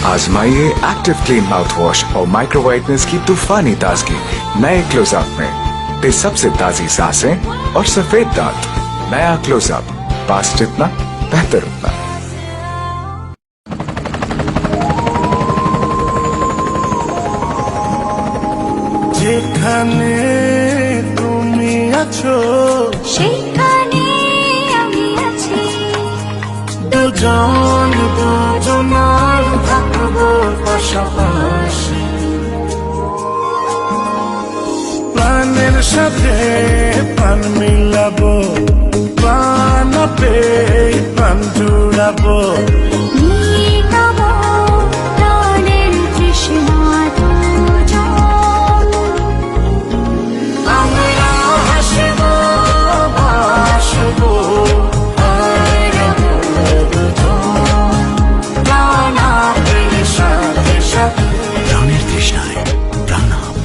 आजमाइए active clean mouth wash और micro whiteness की तूफानी ताजगी नए क्लोजअप में। ये सबसे ताजी सांसें और सफेद दांत। नया क्लोजअप, पास जितना बेहतर उतना। যেখানে তুমি আছো সেখানে আমি আছি, দুজন দুজনার থাকবো পাশাপাশি, প্রাণের সাথে প্রাণ মিলাবো, প্রাণতে প্রাণ জুড়াবো। মিটাবো প্রাণের তৃষ্ণা দুজন। আমরা হাসবো বাসবো হারাবো দুজন, প্রাণের সাথে সাথে। প্রাণের তৃষ্ণায় প্রাণাপ।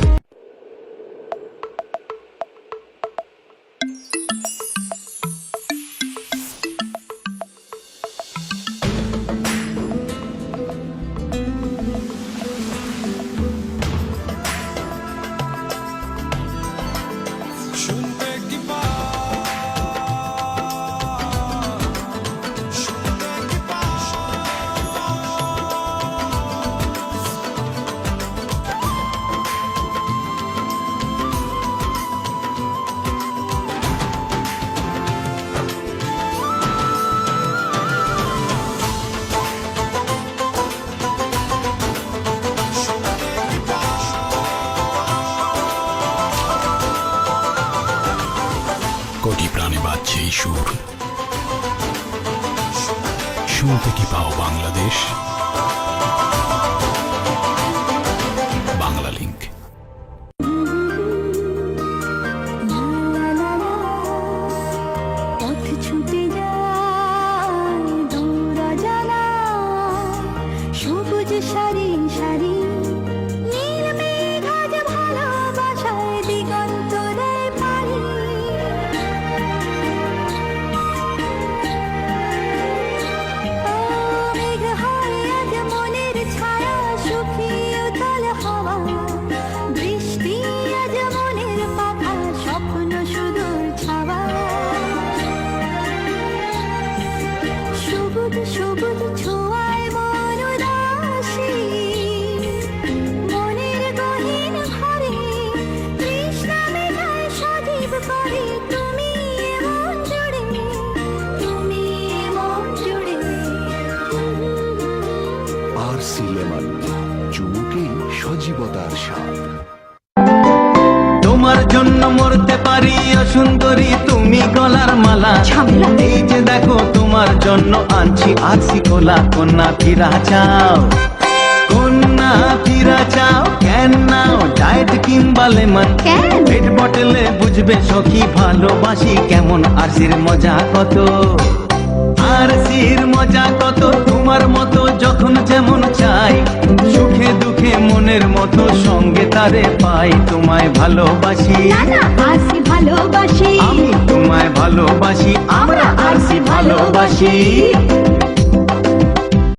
কোটি প্রাণে বাজছে এই সুর, শুনতে কি পাও বাংলাদেশ। বাংলা লিংক। পথ ছুটে যায় দূর অজানা, সবুজ সারি সারি নীল মেঘ আজ ভালোবাসায় দিগন্ত দেয় পারি। মেঘ হয় আজ মনের ছায়া, শুকিয়ে উতল হাওয়া, বৃষ্টি আজ মনের পাখা, স্বপ্ন সুদূর ছাওয়া। সবুজ সবুজ ছোঁয়ায় মন উদাসী, মনের গহীন ঘরে তৃষ্ণা মেঘায় সজীব করে। তুমি মন জুড়ে, তুমি মন জুড়ে। আর সিলেমান চুমুকেই সজীবতার স্বাদ। তোমার জন্য মরতে পারি সুন্দরী, তুমি গলার মালা। ঝামেলা। এই যে দেখো তোমার জন্য আনছি আরসি কোলা। কন্যা ফিরা চাও, কন্যা ফিরা চাও, কেন নাও ডায়েট কিংবা লেমন। কেন? পেট বটলে বুঝবে সখী ভালোবাসি কেমন। আরসির মজা কত, আরসির মজা কত, তোমার মতো যখন যেমন চাই। সুখে দুঃখে মনের মতো সঙ্গে তারে পাই। তোমায় ভালোবাসি, না না আরসি ভালোবাসি, আমি তোমায় ভালোবাসি, আমরা আরসি ভালোবাসি।